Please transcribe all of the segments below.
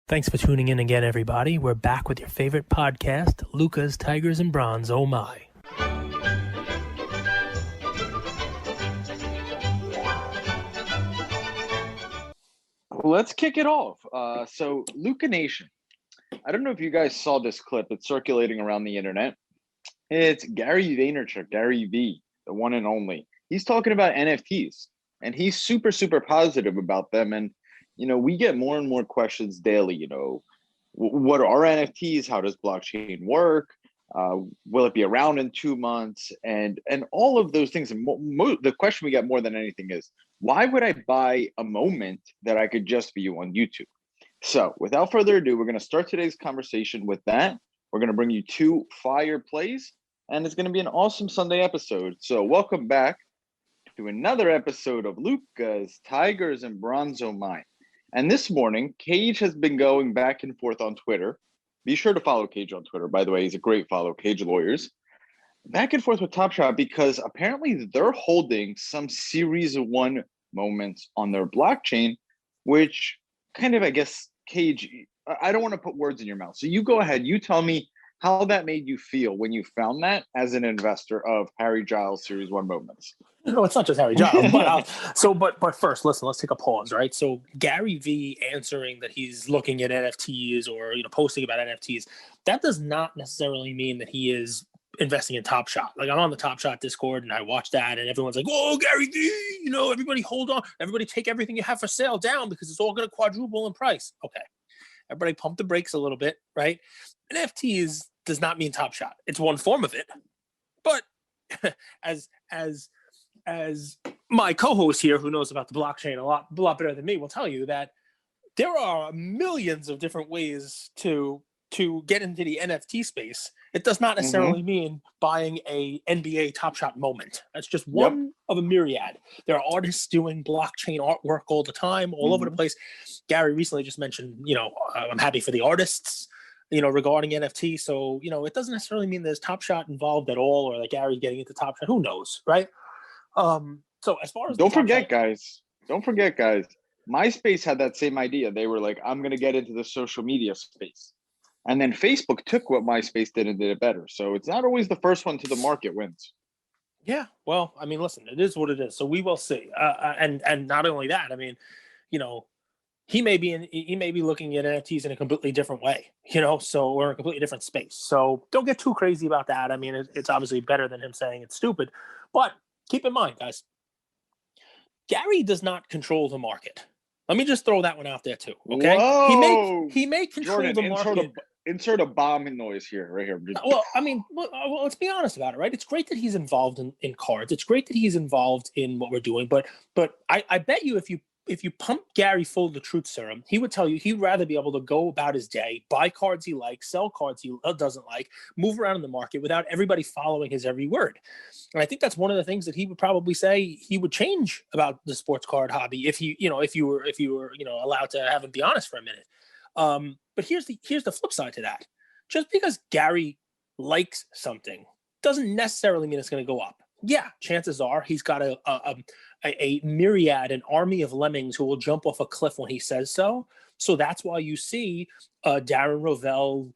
Thanks for tuning in again, everybody. We're back with your favorite podcast, Luca's Tigers and Bronze. Oh my. Let's kick it off. So Luca Nation. I don't know if you guys saw this clip. It's circulating around the internet. It's Gary Vaynerchuk, Gary V, the one and only. He's talking about NFTs, and he's super, super positive about them. And, we get more and more questions daily, what are NFTs? How does blockchain work? Will it be around in 2 months? And all of those things. And the question we get more than anything is, why would I buy a moment that I could just view on YouTube? So without further ado, we're going to start today's conversation with that. We're going to bring you 2 fire plays, and it's going to be an awesome Sunday episode. So welcome back to another episode of Luca's Tigers and Bronzo Mine. And this morning, Cage has been going back and forth on Twitter. Be sure to follow Cage on Twitter. By the way, he's a great follow, Cage Lawyers. Back and forth with Top Shot because apparently they're holding some Series 1 moments on their blockchain, which kind of, I guess, Cage, I don't want to put words in your mouth. So you go ahead. You tell me how that made you feel when you found that as an investor of Harry Giles Series 1 moments. No, it's not just Harry Giles. But first, listen, let's take a pause, right? So Gary V answering that he's looking at NFTs or, posting about NFTs, that does not necessarily mean that he is investing in Top Shot. Like, I'm on the Top Shot Discord and I watch that and everyone's like, oh, Gary V, everybody hold on. Everybody take everything you have for sale down because it's all going to quadruple in price. Okay. Everybody pump the brakes a little bit, right? NFTs does not mean Top Shot. It's one form of it. But as my co-host here, who knows about the blockchain a lot better than me, will tell you that there are millions of different ways to get into the NFT space. It does not necessarily mean buying a NBA Top Shot moment. That's just one of a myriad. There are artists doing blockchain artwork all the time, all over the place. Gary recently just mentioned, I'm happy for the artists, regarding NFT. So, it doesn't necessarily mean there's Top Shot involved at all, or like Gary getting into Top Shot. Who knows, right? So as far as don't forget, guys, MySpace had that same idea. They were like, I'm going to get into the social media space. And then Facebook took what MySpace did and did it better. So it's not always the first one to the market wins. Yeah. Well, I mean, listen, it is what it is. So we will see. And not only that, I mean, he may be looking at NFTs in a completely different way, so we're in a completely different space. So don't get too crazy about that. I mean, it's obviously better than him saying it's stupid, but keep in mind, guys, Gary does not control the market. Let me just throw that one out there too. Okay. Whoa! He may control Jordan, the market. Insert a bombing noise here, right here. Well, I mean, let's be honest about it, right? It's great that he's involved in cards. It's great that he's involved in what we're doing. But I bet you if you pump Gary full of the truth serum, he would tell you he'd rather be able to go about his day, buy cards he likes, sell cards he doesn't like, move around in the market without everybody following his every word. And I think that's one of the things that he would probably say he would change about the sports card hobby if you were allowed to have him be honest for a minute. But here's the flip side to that. Just because Gary likes something doesn't necessarily mean it's going to go up. Yeah, chances are he's got a myriad, an army of lemmings who will jump off a cliff when he says so. So that's why you see a Darren Rovell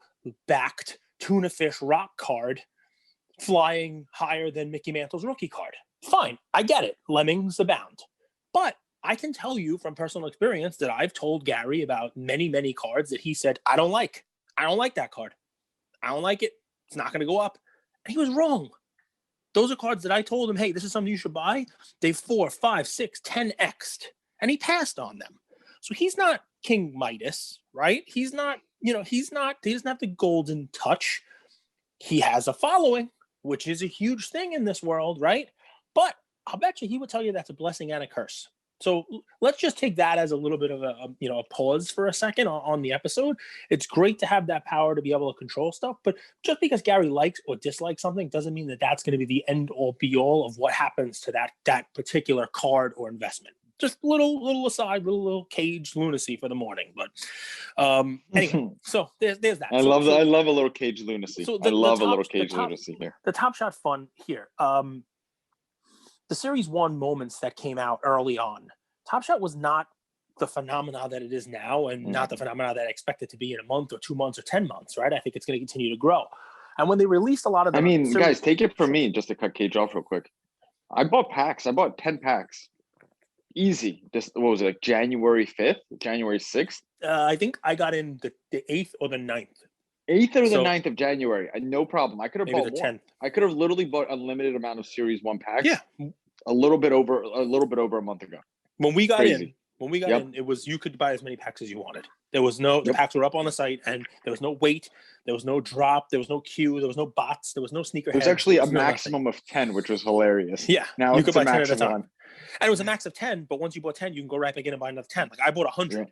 backed tuna fish rock card flying higher than Mickey Mantle's rookie card. Fine, I get it. Lemmings abound. But I can tell you from personal experience that I've told Gary about many, many cards that he said, I don't like that card. I don't like it. It's not going to go up. And he was wrong. Those are cards that I told him, hey, this is something you should buy. They 4, 5, 6, 10x'd. And he passed on them. So he's not King Midas, right? He's not, he doesn't have the golden touch. He has a following, which is a huge thing in this world, right? But I'll bet you he would tell you that's a blessing and a curse. So let's just take that as a little bit of a pause for a second on the episode. It's great to have that power to be able to control stuff, but just because Gary likes or dislikes something doesn't mean that that's going to be the end all be all of what happens to that particular card or investment. Just little aside, little cage lunacy for the morning. But anyway, so there's that. I love a little cage lunacy. So I love a little cage lunacy here. The Top Shot fun here. The Series 1 moments that came out early on, Top Shot was not the phenomena that it is now, and not the phenomena that I expect it to be in a month or 2 months or 10 months, right? I think it's going to continue to grow. And when they released a lot of I the mean, series, guys, take it from me, just to cut Cage off real quick. I bought packs. I bought 10 packs. Easy. Just what was it, like January 5th, January 6th? I think I got in the 8th or the 9th. 8th or the So 9th of January. No problem. I could have maybe bought the more. 10th. I could have literally bought unlimited amount of Series 1 packs. Yeah. A little bit over a month ago. When we got Crazy. in, it was, you could buy as many packs as you wanted. There was no, the packs were up on the site, and there was no wait, there was no drop, there was no queue, there was no bots, there was no sneaker. There's actually a maximum of 10, which was hilarious. Yeah. Now you it's could buy a 10 at a maximum time. And it was a max of 10, but once you bought 10, you can go right back in and buy another 10. Like I bought 100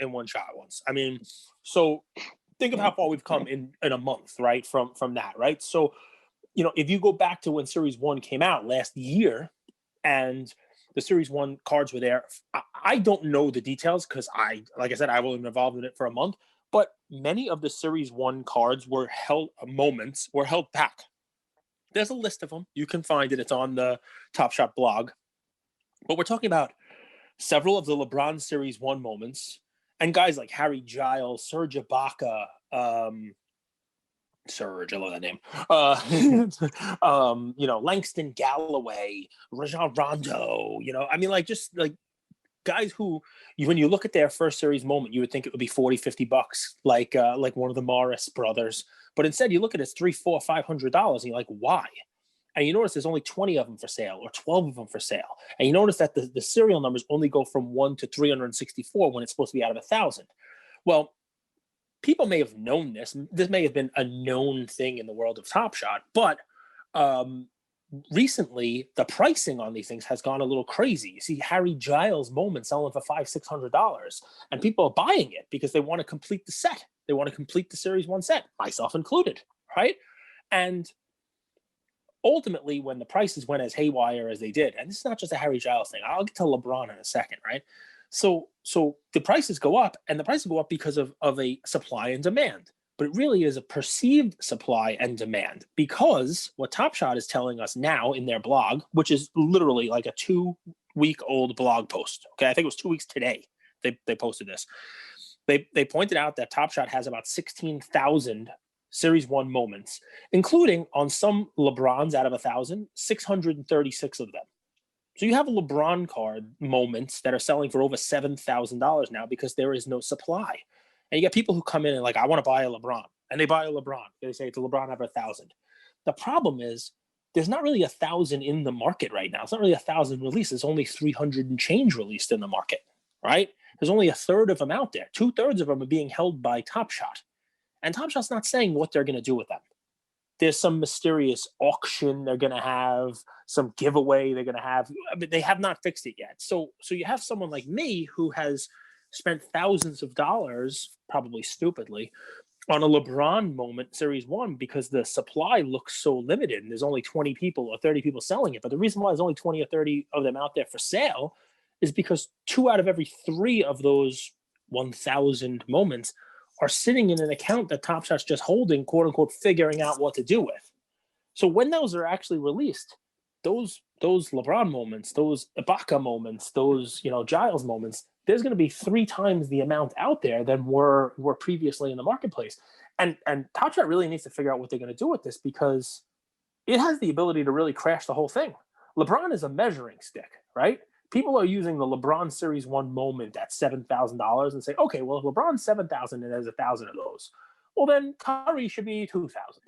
in one shot once. I mean, so think of how far we've come in a month, right? From that, right? So, you know, if you go back to when Series 1 came out last year, and the Series 1 cards were there, I don't know the details because like I said, I've only been involved in it for a month, but many of the Series 1 cards were held back. There's a list of them. You can find it. It's on the Top Shot blog. But we're talking about several of the LeBron Series 1 moments, and guys like Harry Giles, Serge Ibaka, Serge, I love that name. You know, Langston Galloway, Rajon Rondo, you know, I mean, like, just like guys who, when you look at their first series moment, you would think it would be $40-$50, like one of the Morris brothers. But instead, you look at it, it's $300-$500, and you're like, why? And you notice there's only 20 of them for sale, or 12 of them for sale. And you notice that the serial numbers only go from 1 to 364 when it's supposed to be out of 1,000. Well, people may have known this. This may have been a known thing in the world of Top Shot, but recently the pricing on these things has gone a little crazy. You see Harry Giles moment selling for $500-$600, and people are buying it because they want to complete the set. They want to complete the Series 1 set, myself included, right? And ultimately, when the prices went as haywire as they did, and this is not just a Harry Giles thing, I'll get to LeBron in a second, right? So the prices go up, and the prices go up because of a supply and demand. But it really is a perceived supply and demand, because what Top Shot is telling us now in their blog, which is literally like a 2-week-old blog post. Okay, I think it was 2 weeks today they posted this. They pointed out that Top Shot has about 16,000 Series 1 moments, including on some LeBrons out of 1,000, 636 of them. So you have LeBron card moments that are selling for over $7,000 now because there is no supply. And you get people who come in and like, I want to buy a LeBron, and they buy a LeBron. They say it's a LeBron out of 1,000. The problem is there's not really 1,000 in the market right now. It's not really 1,000 released. There's only 300 and change released in the market, right? There's only a third of them out there. 2/3 of them are being held by Top Shot. And Top Shot's not saying what they're going to do with them. There's some mysterious auction they're going to have, some giveaway they're going to have, but they have not fixed it yet. So you have someone like me who has spent thousands of dollars, probably stupidly, on a LeBron moment Series 1 because the supply looks so limited and there's only 20 people or 30 people selling it. But the reason why there's only 20 or 30 of them out there for sale is because 2 out of every 3 of those 1,000 moments are sitting in an account that Top Shot's just holding, quote unquote, figuring out what to do with. So when those are actually released, those LeBron moments, those Ibaka moments, those, you know, Giles moments, there's going to be 3 times the amount out there than were previously in the marketplace. And Top Shot really needs to figure out what they're going to do with this, because it has the ability to really crash the whole thing. LeBron is a measuring stick, right? People are using the LeBron Series 1 moment at $7,000 and say, okay, well, if LeBron's 7,000 and there's 1,000 of those, well, then Curry should be 2,000.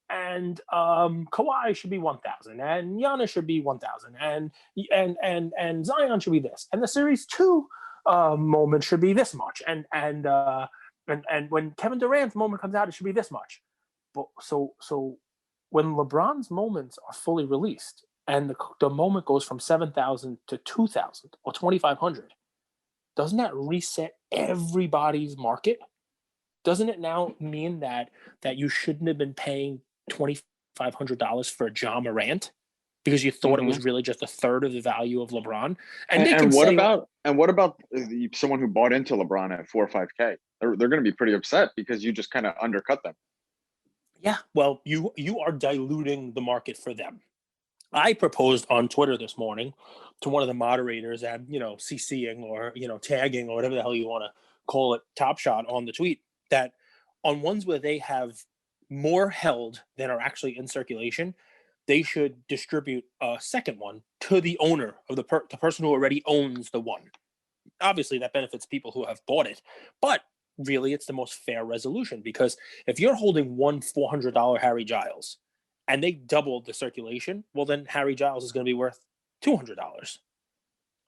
And Kawhi should be 1,000, and Giannis should be 1,000, and Zion should be this, and the Series 2 moment should be this much, and when Kevin Durant's moment comes out, it should be this much. But so when LeBron's moments are fully released, and the moment goes from 7,000 to 2,000 or 2,500, doesn't that reset everybody's market? Doesn't it now mean that you shouldn't have been paying $2,500 for Ja Morant because you thought it was really just a third of the value of LeBron? And what about someone who bought into LeBron at 4 or 5K? They're going to be pretty upset because you just kind of undercut them. Yeah, well, you are diluting the market for them. I proposed on Twitter this morning to one of the moderators and, CCing or, tagging or whatever the hell you want to call it, Top Shot on the tweet, that on ones where they have more held than are actually in circulation, they should distribute a second one to the owner of the person who already owns the one. Obviously, that benefits people who have bought it, but really, it's the most fair resolution, because if you're holding one $400 Harry Giles and they doubled the circulation, well, then Harry Giles is going to be worth $200.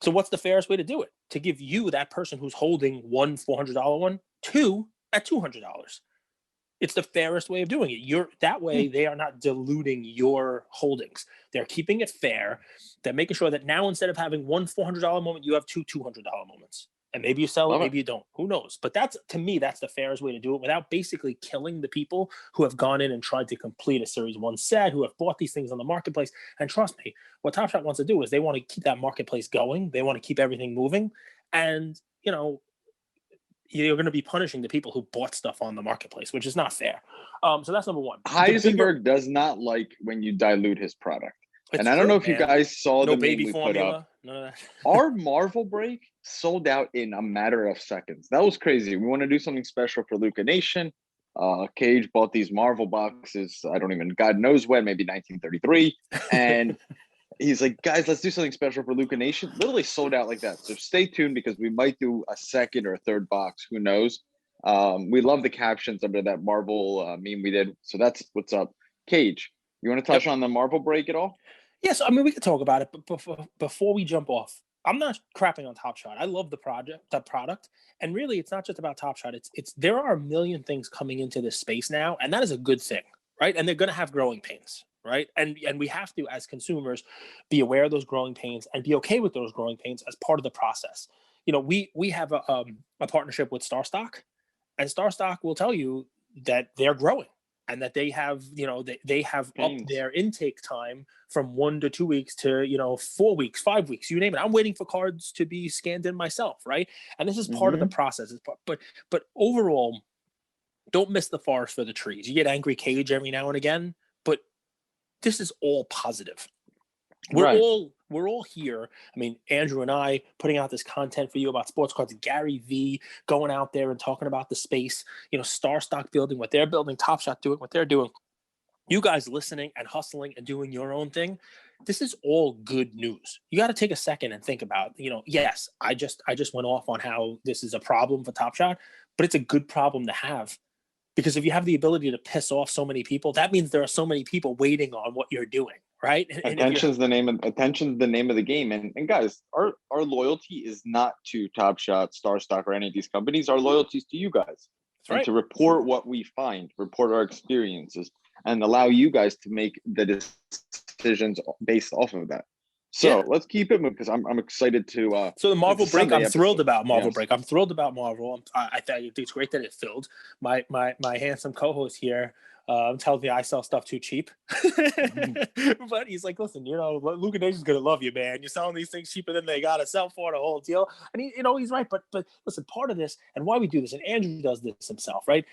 So what's the fairest way to do it? To give you, that person who's holding one $400 one, two at $200. It's the fairest way of doing it. That way they are not diluting your holdings. They're keeping it fair. They're making sure that now, instead of having one $400 moment, you have two $200 moments. And maybe you sell it, maybe you don't. Who knows? But to me, that's the fairest way to do it, without basically killing the people who have gone in and tried to complete a Series 1 set, who have bought these things on the marketplace. And trust me, what Top Shot wants to do is they want to keep that marketplace going. They want to keep everything moving. And, you're going to be punishing the people who bought stuff on the marketplace, which is not fair. So that's number one. Heisenberg does not like when you dilute his product. And I don't know if you guys saw the meme we put up. None of that. Our Marvel break sold out in a matter of seconds. That was crazy. We want to do something special for Luca Nation. Cage bought these Marvel boxes. God knows when, maybe 1933. And he's like, guys, let's do something special for Luca Nation. Literally sold out like that. So stay tuned, because we might do a second or a third box. Who knows? We love the captions under that Marvel meme we did. So that's what's up. Cage, you want to touch on the Marvel break at all? Yes, we could talk about it, but before we jump off, I'm not crapping on Top Shot. I love the product, and really, it's not just about Top Shot. It's there are a million things coming into this space now, and that is a good thing, right? And they're going to have growing pains, right? And we have to, as consumers, be aware of those growing pains and be okay with those growing pains as part of the process. We have a partnership with StarStock, and StarStock will tell you that they're growing, and that they have, they have upped their intake time from 1 to 2 weeks to, 4 weeks, 5 weeks, you name it. I'm waiting for cards to be scanned in myself, right? And this is part of the process. But overall, don't miss the forest for the trees. You get angry Cage every now and again, but this is all positive. We're all here. Andrew and I putting out this content for you about sports cards. Gary V going out there and talking about the space. StarStock building what they're building. Top Shot doing what they're doing. You guys listening and hustling and doing your own thing. This is all good news. You got to take a second and think about. Yes, I just went off on how this is a problem for Top Shot, but it's a good problem to have. Because if you have the ability to piss off so many people, that means there are so many people waiting on what you're doing, right? Attention's the name of the game. And guys, our loyalty is not to Top Shot, StarStock, or any of these companies. Our loyalty is to you guys. That's right. To report what we find, report our experiences, and allow you guys to make the decisions based off of that. So let's keep it moving, because I'm excited to. So the Marvel break, I'm thrilled about Marvel break. I'm thrilled about Marvel. I think it's great that it filled. My handsome co-host here tells me I sell stuff too cheap, but he's like, listen, Luca Nation's gonna love you, man. You're selling these things cheaper than they gotta sell for, the whole deal. And he's right. But listen, part of this and why we do this, and Andrew does this himself, right?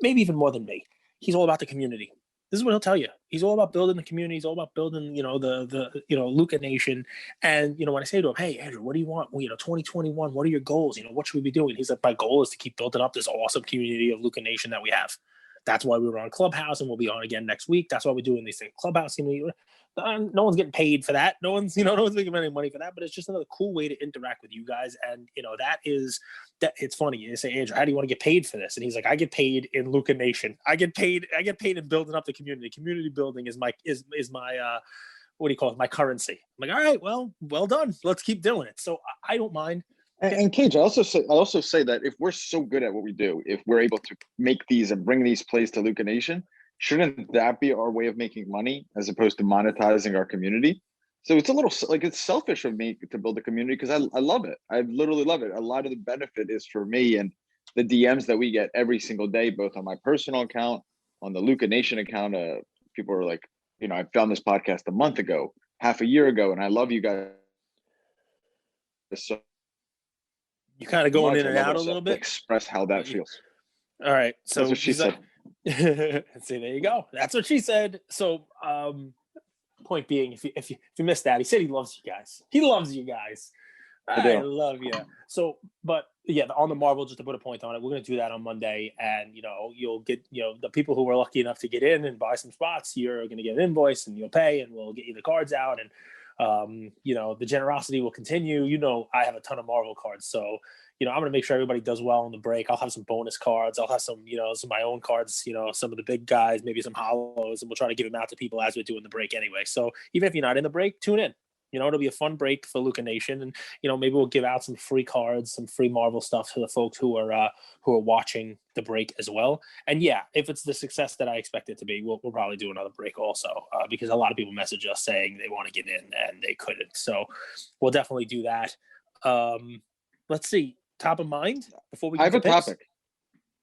Maybe even more than me. He's all about the community. This is what he'll tell you. He's all about building the community. He's all about building, the Luca Nation. And, when I say to him, hey, Andrew, what do you want? 2021, what are your goals? What should we be doing? He's like, my goal is to keep building up this awesome community of Luca Nation that we have. That's why we were on Clubhouse, and we'll be on again next week. That's why we're doing these things. Clubhouse, no one's getting paid for that. No one's making any money for that, but it's just another cool way to interact with you guys. And, that it's funny. You say, Andrew, how do you want to get paid for this? And he's like, I get paid in Luca Nation. I get paid in building up the community. Community building is my what do you call it? My currency. I'm like, all right, well done. Let's keep doing it. So I don't mind. And Cage, I also say that if we're so good at what we do, if we're able to make these and bring these plays to Luca Nation, shouldn't that be our way of making money as opposed to monetizing our community? So it's a little it's selfish of me to build a community, because I love it. I literally love it. A lot of the benefit is for me and the DMs that we get every single day, both on my personal account, on the Luca Nation account. People are like, I found this podcast a month ago, half a year ago, and I love you guys so. You kind of going in and out a little bit. Express how that feels. All right. So that's what she said. See, there you go. That's what she said. So point being, if you missed that, he said he loves you guys. He loves you guys. I I do. love you. So, but yeah, on the Marvel, just to put a point on it, we're going to do that on Monday. And, you'll get, the people who were lucky enough to get in and buy some spots, you're going to get an invoice and you'll pay and we'll get you the cards out. And, the generosity will continue. I have a ton of Marvel cards. So, I'm going to make sure everybody does well on the break. I'll have some bonus cards. I'll have some, some of my own cards, some of the big guys, maybe some hollows, and we'll try to give them out to people as we're doing the break anyway. So even if you're not in the break, tune in. It'll be a fun break for Luca Nation, and maybe we'll give out some free cards, some free Marvel stuff to the folks who are watching the break as well. And yeah, if it's the success that I expect it to be, we'll probably do another break also, because a lot of people message us saying they want to get in and they couldn't. So we'll definitely do that. Let's see, top of mind before we I get have to a picks? topic.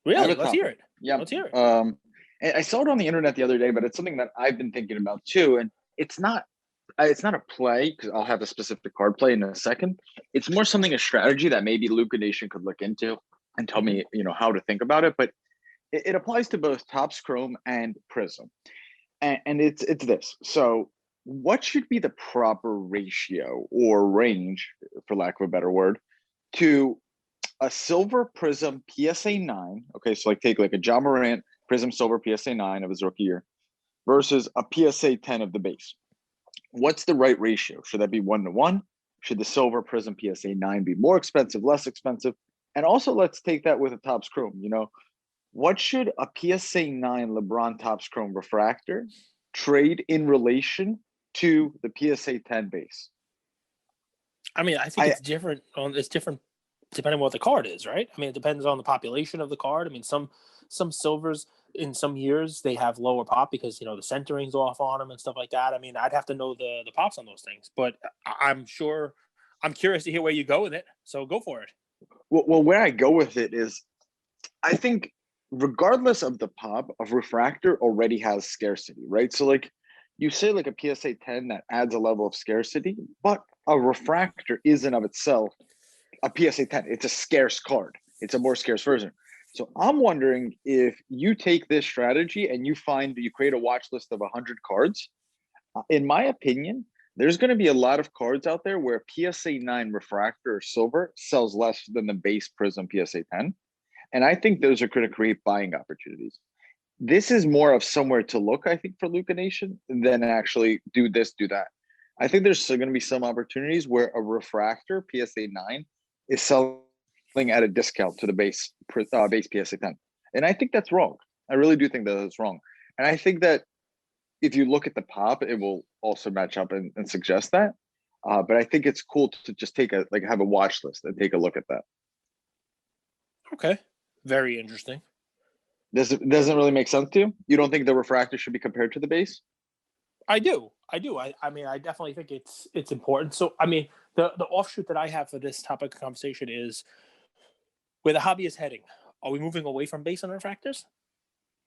Really? Let's hear it. Yeah. Let's hear it. And I saw it on the internet the other day, but it's something that I've been thinking about too. And it's not a play, because I'll have a specific card play in a second. It's more something, a strategy that maybe Luca Nation could look into and tell me, how to think about it. But it applies to both Topps Chrome and Prism. And it's this. So what should be the proper ratio or range, for lack of a better word, to a silver Prism PSA 9? Okay, so take like a John Morant Prism Silver PSA 9 of his rookie year versus a PSA 10 of the base. What's the right ratio? Should that be 1-to-1? Should the silver Prism PSA 9 be more expensive, less expensive? And also, let's take that with a Topps Chrome. What should a PSA 9 LeBron Topps Chrome refractor trade in relation to the PSA 10 base? I mean, I think it's different depending on what the card is, right? I mean, it depends on the population of the card. I mean, some silvers in some years they have lower pop because the centering's off on them and stuff like that. I mean, I'd have to know the pops on those things, but I'm curious to hear where you go with it. So go for it. Well, where I go with it is, I think regardless of the pop, a refractor already has scarcity, right? So you say like a PSA 10 that adds a level of scarcity, but a refractor is in of itself a PSA 10. It's a scarce card. It's a more scarce version. So I'm wondering if you take this strategy and you create a watch list of 100 cards. In my opinion, there's going to be a lot of cards out there where PSA 9 refractor or silver sells less than the base Prism PSA 10. And I think those are going to create buying opportunities. This is more of somewhere to look, I think, for Luca Nation than actually do this, do that. I think there's still going to be some opportunities where a refractor PSA 9 is selling at a discount to the base PSA 10. And I think that's wrong. I really do think that that's wrong. And I think that if you look at the pop, it will also match up and suggest that. But I think it's cool to just have a watch list and take a look at that. Okay. Very interesting. Doesn't really make sense to you? You don't think the refractor should be compared to the base? I do. I mean, I definitely think it's important. So, I mean, the offshoot that I have for this topic of conversation is where the hobby is heading. Are we moving away from base on refractors?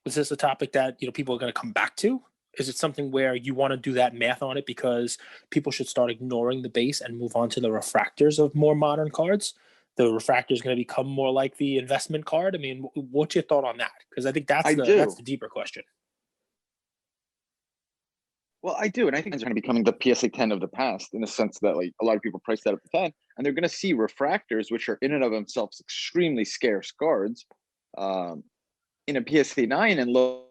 Is this a topic that people are going to come back to? Is it something where you want to do that math on it because people should start ignoring the base and move on to the refractors of more modern cards? The refractor is going to become more like the investment card. I mean, what's your thought on that? Because I think that's the deeper question. Well, I do, and I think it's going to be becoming the PSA 10 of the past in the sense that a lot of people price that up to 10, and they're going to see refractors, which are in and of themselves extremely scarce cards, in a PSA 9, and look,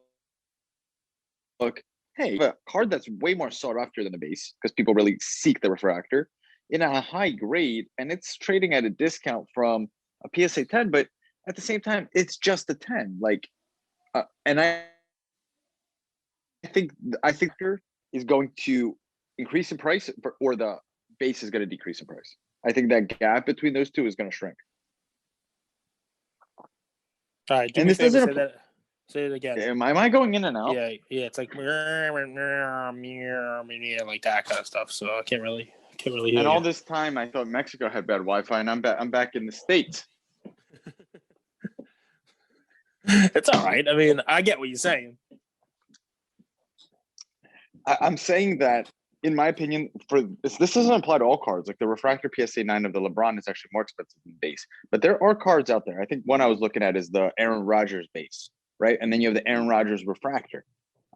hey, a card that's way more sought after than the base because people really seek the refractor in a high grade, and it's trading at a discount from a PSA 10, but at the same time, it's just a 10. And I think is going to increase in price, or the base is going to decrease in price. I think that gap between those two is going to shrink. All right, do me a favor, say it again. Am I going in and out? Yeah, it's like like that kind of stuff. So I can't really hear. And all this time, I thought Mexico had bad Wi-Fi, and I'm back in the States. It's all right. I mean, I get what you're saying. I'm saying that, in my opinion, this doesn't apply to all cards. Like the refractor PSA 9 of the LeBron is actually more expensive than base. But there are cards out there. I think one I was looking at is the Aaron Rodgers base, right? And then you have the Aaron Rodgers refractor.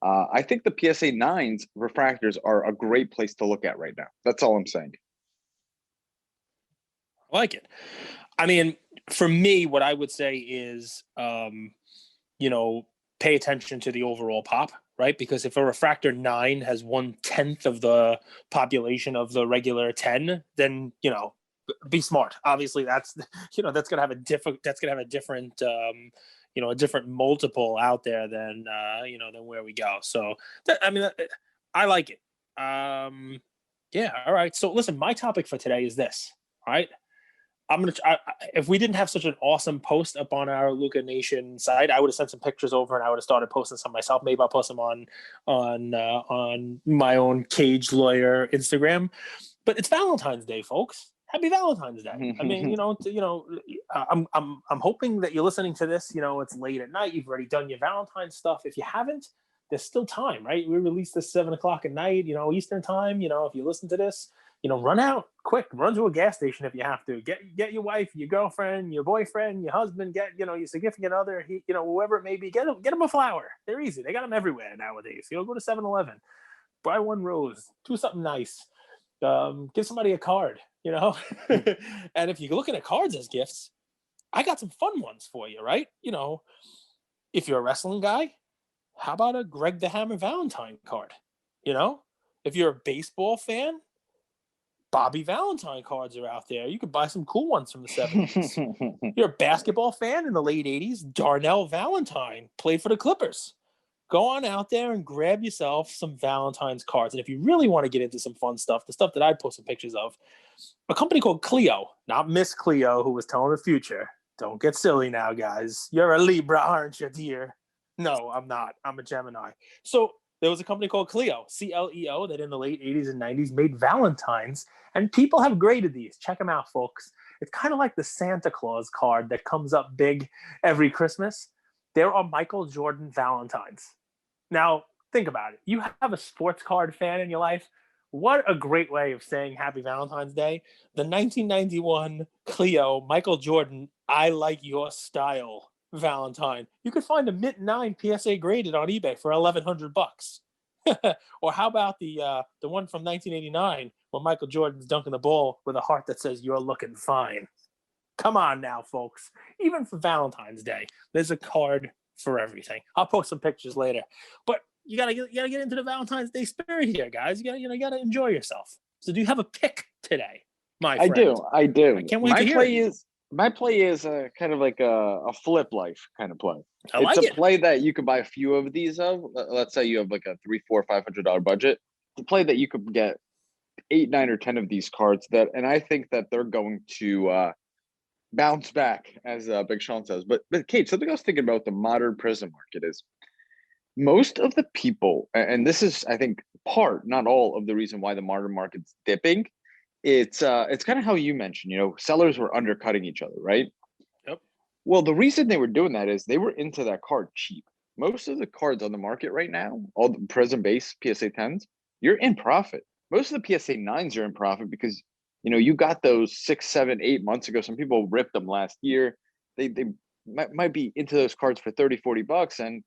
I think the PSA 9s refractors are a great place to look at right now. That's all I'm saying. I like it. I mean, for me, what I would say is, you know, pay attention to the overall pop, right? Because if a refractor 9 has 1/10 of the population of the regular 10, then, you know, be smart. Obviously, that's, you know, that's gonna have a different, you know, a different multiple out there than, you know, than where we go. So, I mean, I like it. Yeah. All right. So, listen, my topic for today is this. All right. If we didn't have such an awesome post up on our Luca Nation site, I would have sent some pictures over and I would have started posting some myself. Maybe I'll post them on my own Cage Lawyer Instagram. But it's Valentine's Day, folks. Happy Valentine's Day. I mean, I'm hoping that you're listening to this. You know, it's late at night. You've already done your Valentine's stuff. If you haven't, there's still time, right? We released this 7 o'clock at night, you know, Eastern time. You know, if you listen to this, you know, run out quick, run to a gas station if you have to. Get your wife, your girlfriend, your boyfriend, your husband, get, you know, your significant other, you know, whoever it may be, get them a flower. They're easy. They got them everywhere nowadays. You know, go to 7-Eleven, buy one rose, do something nice. Give somebody a card, you know. And if you're looking at cards as gifts, I got some fun ones for you, right? You know, if you're a wrestling guy, how about a Greg the Hammer Valentine card? You know, if you're a baseball fan, Bobby Valentine cards are out there. You could buy some cool ones from the 70s. You're a basketball fan in the late 80s, Darnell Valentine played for the Clippers. Go on out there and grab yourself some Valentine's cards. And if you really want to get into some fun stuff, the stuff that I post some pictures of, a company called Clio, not Miss Clio, who was telling the future. Don't get silly now, guys. You're a Libra, aren't you, dear? No, I'm not. I'm a Gemini. So there was a company called Clio, Cleo, that in the late 80s and 90s made Valentines. And people have graded these. Check them out, folks. It's kind of like the Santa Claus card that comes up big every Christmas. There are Michael Jordan Valentines. Now, think about it. You have a sports card fan in your life. What a great way of saying Happy Valentine's Day. The 1991 Clio Michael Jordan, I Like Your Style Valentine. You could find a mint 9 PSA graded on eBay for $1,100. Or how about the one from 1989 where Michael Jordan's dunking the ball with a heart that says "You're looking fine." Come on now, folks. Even for Valentine's Day, there's a card for everything. I'll post some pictures later. But you gotta get into the Valentine's Day spirit here, guys. You gotta enjoy yourself. So, do you have a pick today, my I friend? do. I do. I can't wait to hear it. My play is kind of like a flip life kind of play. I It's like a it. play that you could buy a few of these of. Let's say you have like a $300, $400, $500 budget. The play that you could get 8, 9, or 10 of these cards and I think that they're going to bounce back, as Big Sean says. But Kate, something I was thinking about the modern prison market is most of the people, and this is I think part, not all, of the reason why the modern market's dipping. It's kind of how you mentioned, sellers were undercutting each other, right? Yep. Well, the reason they were doing that is they were into that card cheap. Most of the cards on the market right now, all the present base PSA 10s, you're in profit. Most of the PSA 9s are in profit because you got those 6, 7, 8 months ago. Some people ripped them last year. They might be into those cards for 30, $40, and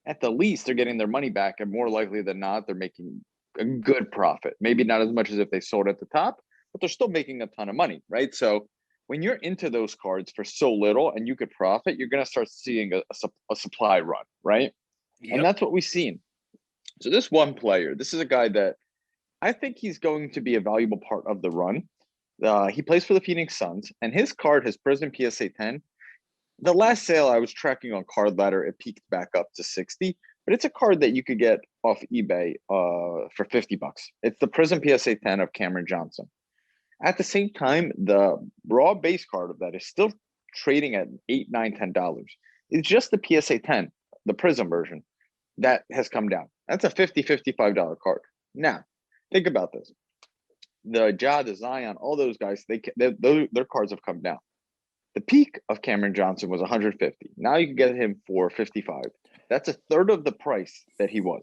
at the least they're getting their money back, and more likely than not, they're making a good profit. Maybe not as much as if they sold at the top, but they're still making a ton of money, right? So when you're into those cards for so little and you could profit, you're going to start seeing a supply run, right? And Yep. that's what we've seen. So this one player, this is a guy that I think he's going to be a valuable part of the run. He plays for the Phoenix Suns, and his card, his President PSA 10, the last sale I was tracking on Card Ladder, it peaked back up to 60, but it's a card that you could get off eBay for $50. It's the Prism PSA 10 of Cameron Johnson. At the same time, the raw base card of that is still trading at $8, $9, $10. It's just the PSA 10, the Prism version, that has come down. That's a $50, $55 card. Now, think about this. The Ja, the Zion, all those guys, their cards have come down. The peak of Cameron Johnson was 150. Now you can get him for 55. That's a third of the price that he was.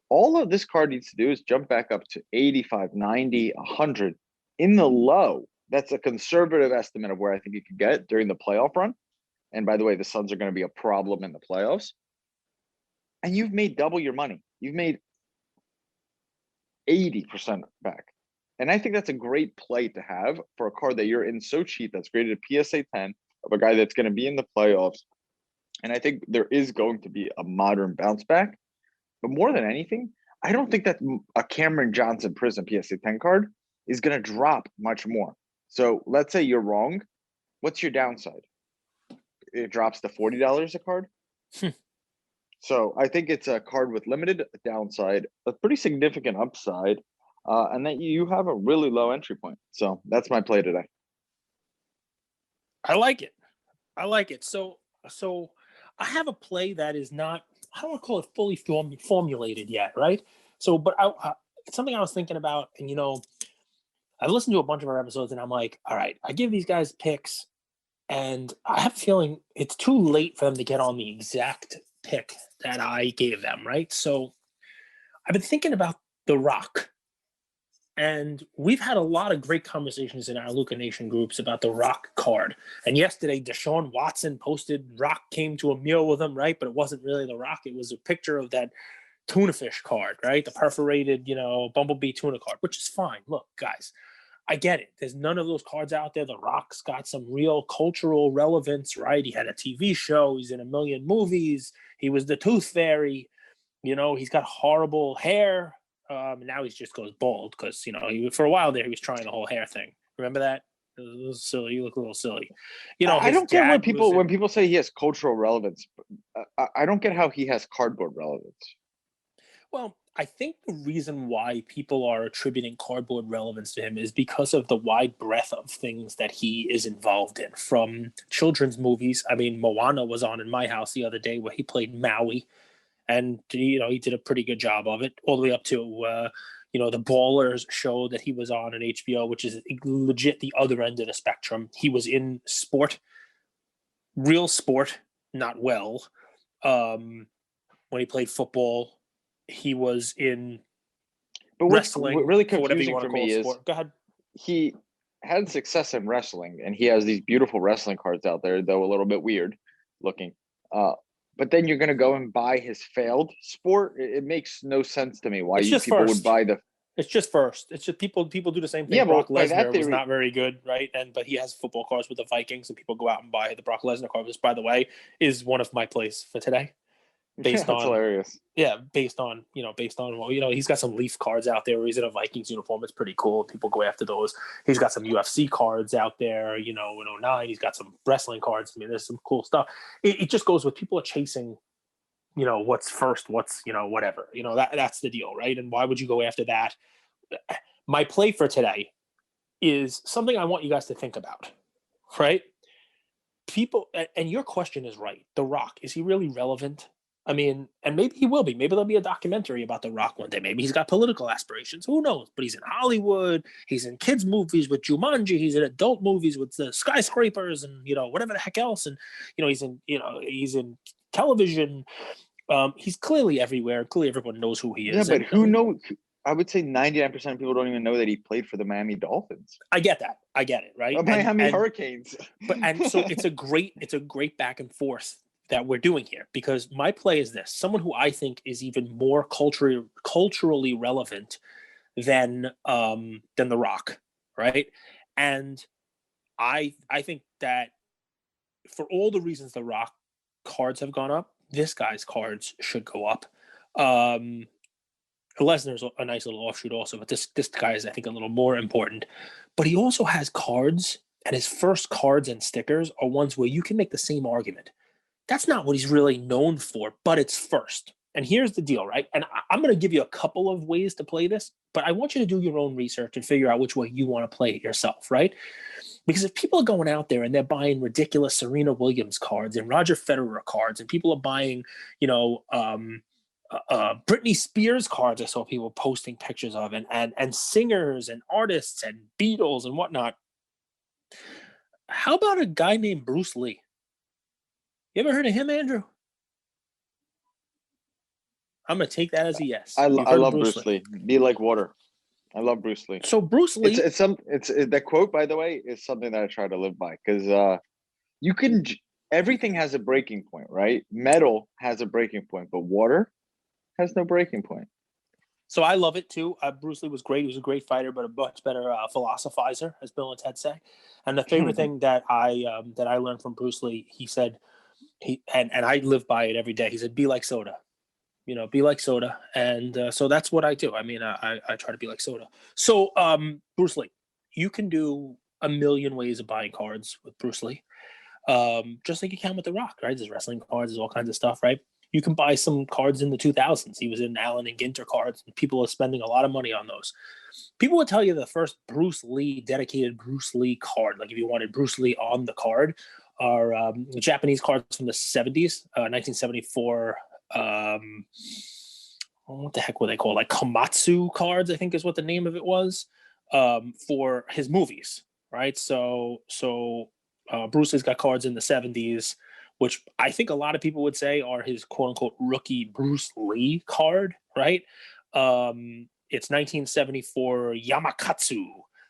All of this card needs to do is jump back up to 85, 90, 100 in the low. That's a conservative estimate of where I think you could get during the playoff run. And by the way, the Suns are going to be a problem in the playoffs. And you've made double your money. you've made 80% back. And I think that's a great play to have for a card that you're in so cheap that's graded a PSA 10 of a guy that's going to be in the playoffs. And I think there is going to be a modern bounce back. But more than anything, I don't think that a Cameron Johnson Prism PSA 10 card is going to drop much more. So let's say you're wrong. What's your downside? It drops to $40 a card. So I think it's a card with limited downside, a pretty significant upside, and that you have a really low entry point. So that's my play today. I like it. I like it. So I have a play that is not, I don't want to call it fully formulated yet, right? So, but it's something I was thinking about, and I've listened to a bunch of our episodes, and I'm like, all right, I give these guys picks, and I have a feeling it's too late for them to get on the exact pick that I gave them, right? So I've been thinking about The Rock. And we've had a lot of great conversations in our Luca Nation groups about the Rock card. And yesterday, Deshaun Watson posted Rock came to a meal with him, right? But it wasn't really the Rock. It was a picture of that tuna fish card, right? The perforated, bumblebee tuna card, which is fine. Look, guys, I get it. There's none of those cards out there. The Rock's got some real cultural relevance, right? He had a TV show. He's in a million movies. He was the Tooth Fairy. He's got horrible hair. Now he just goes bald because for a while there he was trying the whole hair thing. Remember that? It was a little silly. You look a little silly. I don't get when when people say he has cultural relevance. I don't get how he has cardboard relevance. Well, I think the reason why people are attributing cardboard relevance to him is because of the wide breadth of things that he is involved in, from children's movies. I mean, Moana was on in my house the other day where he played Maui. And, he did a pretty good job of it, all the way up to, the Ballers show that he was on HBO, which is legit the other end of the spectrum. He was in sport, real sport, not well. When he played football, he was in wrestling. What really whatever you confusing want for to call me is sport. Go ahead. he had success in wrestling, and he has these beautiful wrestling cards out there, though a little bit weird looking. But then you're going to go and buy his failed sport. It makes no sense to me why It's just people first. would buy the. It's just first. It's just people do the same thing. Yeah, Brock but by that Lesnar was theory, not very good, right? But he has football cards with the Vikings, and people go out and buy the Brock Lesnar card. Which, by the way, is one of my plays for today. that's hilarious. Based on he's got some Leaf cards out there where he's in a Vikings uniform. It's pretty cool. People go after those. He's got some UFC cards out there. In 09, he's got some wrestling cards. I mean, there's some cool stuff. It just goes with people are chasing. What's first, what's, whatever, that's the deal, right? And why would you go after that? My play for today is something I want you guys to think about, right? People, and your question is right. The Rock, is he really relevant? I mean, and maybe he will be. Maybe there'll be a documentary about The Rock one day. Maybe he's got political aspirations. Who knows? But he's in Hollywood. He's in kids' movies with Jumanji. He's in adult movies with the skyscrapers and, whatever the heck else. And, he's in television. He's clearly everywhere. Clearly everyone knows who he is. Yeah, but who knows? I would say 99% of people don't even know that he played for the Miami Dolphins. I get that. I get it, right? Miami Hurricanes. So it's a great back and forth that we're doing here, because my play is this: someone who I think is even more culturally relevant than The Rock, right? And I think that for all the reasons The Rock cards have gone up, this guy's cards should go up. Lesnar's a nice little offshoot also, but this guy is, I think, a little more important. But he also has cards, and his first cards and stickers are ones where you can make the same argument. That's not what he's really known for, but it's first. And here's the deal, right? And I'm going to give you a couple of ways to play this, but I want you to do your own research and figure out which way you want to play it yourself, right? Because if people are going out there and they're buying ridiculous Serena Williams cards and Roger Federer cards, and people are buying, Britney Spears cards, I saw people posting pictures of, and singers and artists and Beatles and whatnot. How about a guy named Bruce Lee? You ever heard of him, Andrew? I'm going to take that as a yes. I love Bruce Lee. Be like water. I love Bruce Lee. So Bruce Lee, it's that quote, by the way, is something that I try to live by, because you can, everything has a breaking point, right? Metal has a breaking point, but water, Has no breaking point. So I love it too. Bruce Lee was great. He was a great fighter, but a much better philosophizer, as Bill and Ted say. And the favorite thing that I learned from Bruce Lee, he said, and I live by it every day. He said, "Be like soda." Be like soda. And so that's what I do. I mean, I try to be like soda. So Bruce Lee, you can do a million ways of buying cards with Bruce Lee, just like you can with The Rock, right? There's wrestling cards, there's all kinds of stuff, right? You can buy some cards in the 2000s. He was in Allen and Ginter cards, and people are spending a lot of money on those. People would tell you the first Bruce Lee dedicated Bruce Lee card, like if you wanted Bruce Lee on the card, are Japanese cards from the 70s, 1974. What the heck were they called? Like Komatsu cards, I think is what the name of it was, for his movies, right? So Bruce Lee's got cards in the 70s, which I think a lot of people would say are his quote unquote rookie Bruce Lee card, right? It's 1974 Yamakatsu.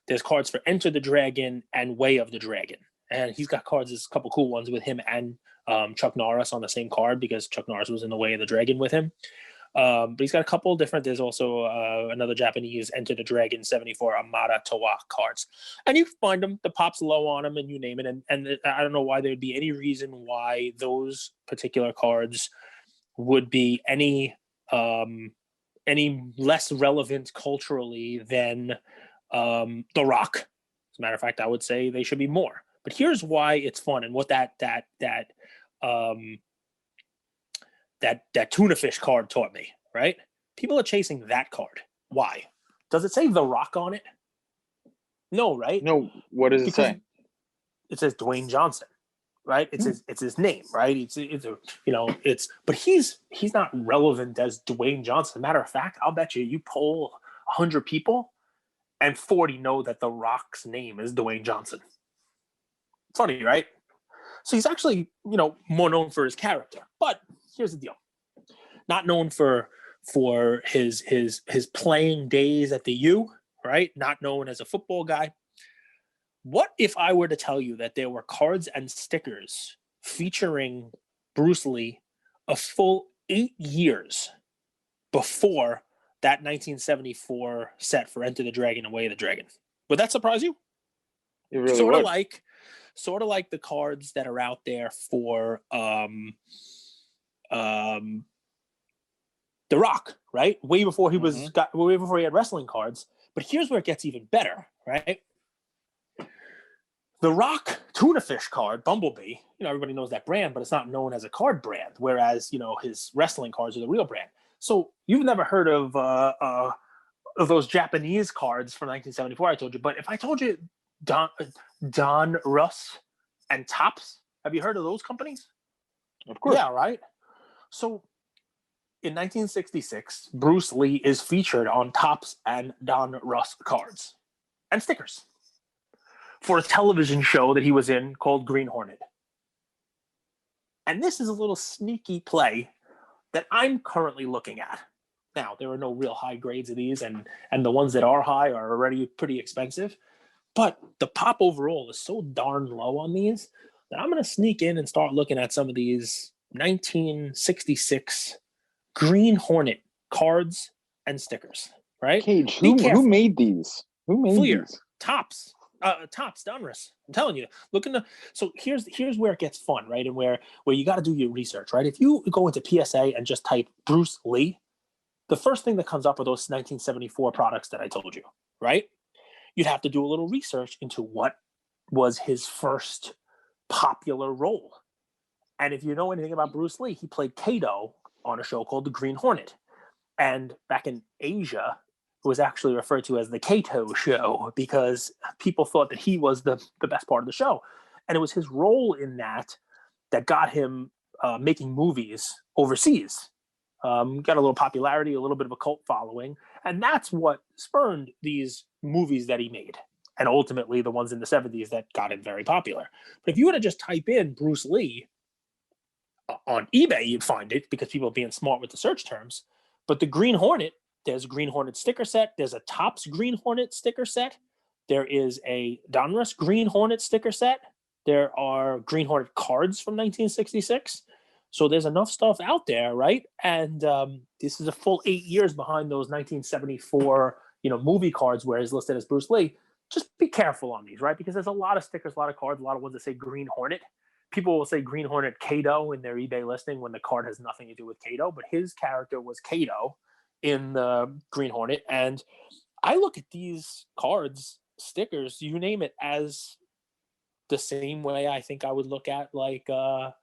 There's cards for Enter the Dragon and Way of the Dragon. And he's got cards, there's a couple cool ones with him and Chuck Norris on the same card because Chuck Norris was in the Way of the Dragon with him. But he's got a couple different. There's also another Japanese Enter the Dragon 74 Amada Towa cards, and you find them. The pop's low on them, and you name it. And I don't know why there'd be any reason why those particular cards would be any less relevant culturally than The Rock. As a matter of fact, I would say they should be more. But here's why it's fun, and what that tuna fish card taught me, right? People are chasing that card. Why? Does it say The Rock on it? No, right? No, what does it say? It says Dwayne Johnson, right? It's his name, right? But he's not relevant as Dwayne Johnson. Matter of fact, I'll bet you poll 100 people and 40 know that The Rock's name is Dwayne Johnson. Funny, right? So he's actually, more known for his character. But here's the deal: not known for his playing days at the U, right? Not known as a football guy. What if I were to tell you that there were cards and stickers featuring Bruce Lee a full 8 years before that 1974 set for Enter the Dragon and Way of the Dragon? Would that surprise you? It really sort would. of like the cards that are out there for The Rock, right? Way before he had wrestling cards. But here's where it gets even better, right? The Rock tuna fish card, Bumblebee, everybody knows that brand, but it's not known as a card brand, whereas, his wrestling cards are the real brand. So you've never heard of those Japanese cards from 1974, I told you. But if I told you Don Russ and Topps, have you heard of those companies? Of course. Yeah, right? So in 1966, Bruce Lee is featured on Topps and Don Russ cards and stickers for a television show that he was in called Green Hornet. And this is a little sneaky play that I'm currently looking at. Now, there are no real high grades of these, and the ones that are high are already pretty expensive. But the pop overall is so darn low on these that I'm going to sneak in and start looking at some of these 1966 Green Hornet cards and stickers, right? Cage, who made these? Who made Fleer, these? Topps, Donruss. I'm telling you. So here's where it gets fun, right? And where you got to do your research, right? If you go into PSA and just type Bruce Lee, the first thing that comes up are those 1974 products that I told you, right? You'd have to do a little research into what was his first popular role. And if you know anything about Bruce Lee, he played Kato on a show called The Green Hornet. And back in Asia, it was actually referred to as the Kato show because people thought that he was the best part of the show. And it was his role in that got him making movies overseas. Got a little popularity, a little bit of a cult following. And that's what spurned these movies that he made. And ultimately the ones in the 70s that got him very popular. But if you were to just type in Bruce Lee on eBay, you'd find it because people are being smart with the search terms. But the Green Hornet, there's a Green Hornet sticker set. There's a Topps Green Hornet sticker set. There is a Donruss Green Hornet sticker set. There are Green Hornet cards from 1966. So there's enough stuff out there, right? And this is a full 8 years behind those 1974, movie cards where he's listed as Bruce Lee. Just be careful on these, right? Because there's a lot of stickers, a lot of cards, a lot of ones that say Green Hornet. People will say Green Hornet Kato in their eBay listing when the card has nothing to do with Kato, but his character was Kato in the Green Hornet. And I look at these cards, stickers, you name it, as the same way I think I would look at like the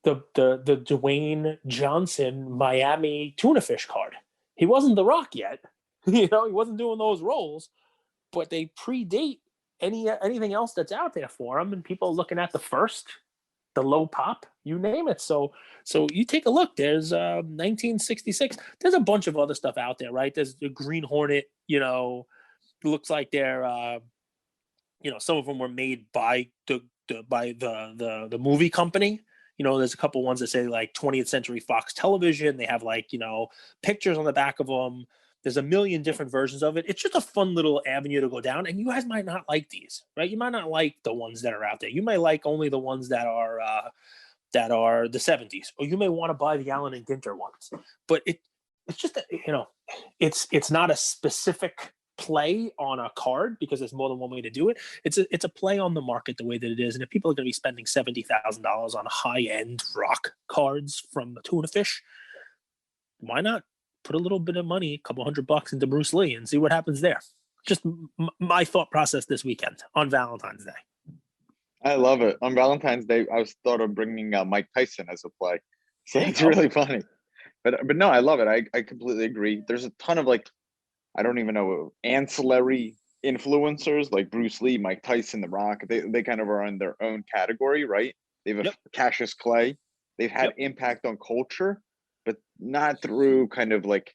Dwayne Johnson Miami tuna fish card. He wasn't The Rock yet. He wasn't doing those roles, but they predate anything else that's out there for him, and people are looking at the low pop, you name it. So you take a look. There's 1966. There's a bunch of other stuff out there, right? There's the Green Hornet. Looks like they're some of them were made by the movie company. There's a couple ones that say like 20th Century Fox Television. They have like pictures on the back of them. There's a million different versions of it. It's just a fun little avenue to go down. And you guys might not like these, right? You might not like the ones that are out there. You might like only the ones that are the 70s, or you may want to buy the Allen and Ginter ones. But it's just it's not a specific play on a card because there's more than one way to do it. It's a play on the market the way that it is. And if people are going to be spending $70,000 on high-end rock cards from the tuna fish, why not put a little bit of money, a couple $100 into Bruce Lee and see what happens there? Just my thought process this weekend on Valentine's Day. I love it. On Valentine's Day, I was thought of bringing Mike Tyson as a play. So it's really funny. But no, I love it. I completely agree. There's a ton of I don't even know, ancillary influencers like Bruce Lee, Mike Tyson, The Rock. They kind of are in their own category, right? They have Cassius Clay. They've had impact on culture, but not through kind of like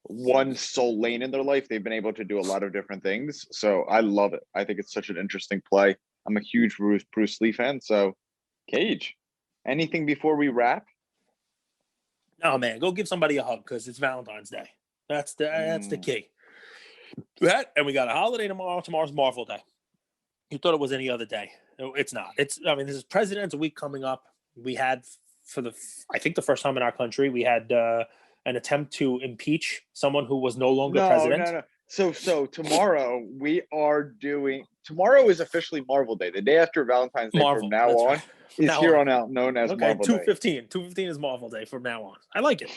one sole lane in their life. They've been able to do a lot of different things. So I love it. I think it's such an interesting play. I'm a huge Bruce Lee fan. So Cage, anything before we wrap? No, man, go give somebody a hug because it's Valentine's Day. That's the key. That, and we got a holiday tomorrow. Tomorrow's Marvel Day. You thought it was any other day. It's not. This is President's Week coming up. We had, I think the first time in our country, we had an attempt to impeach someone who was no longer president. No. So tomorrow tomorrow is officially Marvel Day. The day after Valentine's Day from now on right. is on out known as Marvel 2/15. Day. 2/15 is Marvel Day from now on. I like it.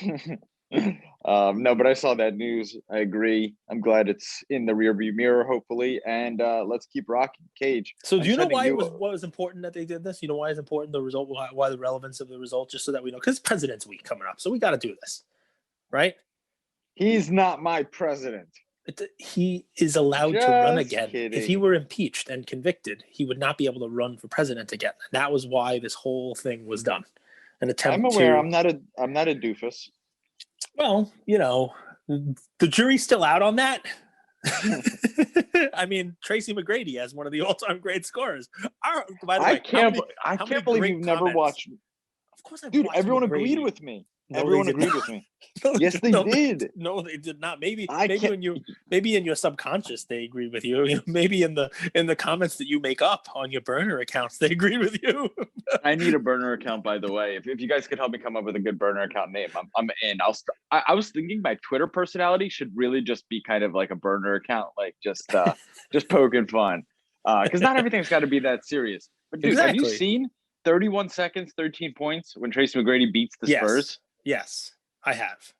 No, but I saw that news. I agree. I'm glad it's in the rearview mirror, hopefully, and let's keep rocking. Cage. So do you know why what was important that they did this? You know why it's important, the result, why the relevance of the result, just so that we know, because President's Week coming up, so we got to do this, right? He's not my president. He is allowed to run again. Kidding. If he were impeached and convicted, he would not be able to run for president again. And that was why this whole thing was done. An attempt. I'm aware. I'm not a doofus. Well, the jury's still out on that. I mean, Tracy McGrady has one of the all-time great scorers. By the way, I can't believe you've never watched. Of course, dude. Everyone agreed with me. No, everyone agreed with me. Yes, they did. No, they did not. Maybe in your subconscious they agreed with you. Maybe in the comments that you make up on your burner accounts they agreed with you. I need a burner account, by the way. If you guys could help me come up with a good burner account name, I'm in. I was thinking my Twitter personality should really just be kind of like a burner account, like just poking fun, because not everything's got to be that serious. But dude, Have you seen 31 seconds, 13 points when Tracy McGrady beats the Spurs? Yes, I have.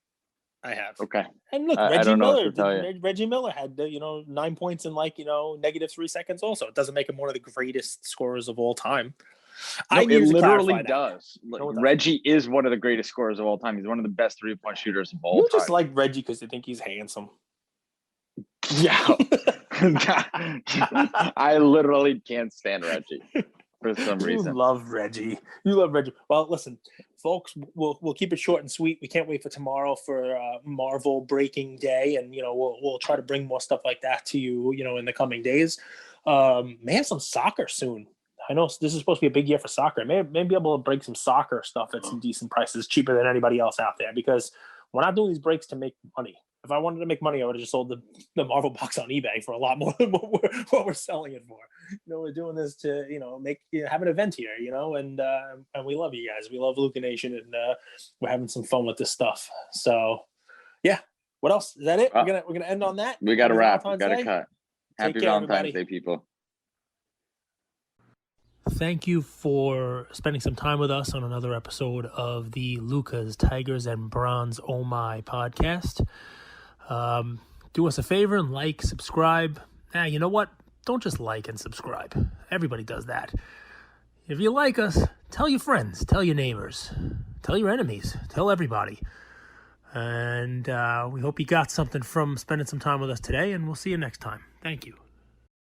Okay. And look, Reggie Miller had 9 points in negative 3 seconds. Also, it doesn't make him one of the greatest scorers of all time. No, it literally does. Reggie is one of the greatest scorers of all time. He's one of the best 3-point shooters of all time. You just like Reggie because you think he's handsome. Yeah. I literally can't stand Reggie. For some reason. You love Reggie. Well, listen, folks, we'll keep it short and sweet. We can't wait for tomorrow for Marvel Breaking Day, and we'll try to bring more stuff like that to you, in the coming days. May have some soccer soon. I know this is supposed to be a big year for soccer. May be able to break some soccer stuff at some decent prices, cheaper than anybody else out there, because we're not doing these breaks to make money. If I wanted to make money, I would have just sold the Marvel box on eBay for a lot more than what we're selling it for. We're doing this to, have an event here, and we love you guys. We love Luca Nation, and we're having some fun with this stuff. So, yeah. What else? Is that it? We're gonna end on that. We got to wrap. We Valentine's got to Day. cut. Happy Take care, Valentine's everybody. Day, people. Thank you for spending some time with us on another episode of the Lucas, Tigers, and Bronze Oh My podcast. Do us a favor and like, subscribe. You know what? Don't just like and subscribe. Everybody does that. If you like us, tell your friends, tell your neighbors, tell your enemies, tell everybody. And we hope you got something from spending some time with us today, and we'll see you next time. Thank you.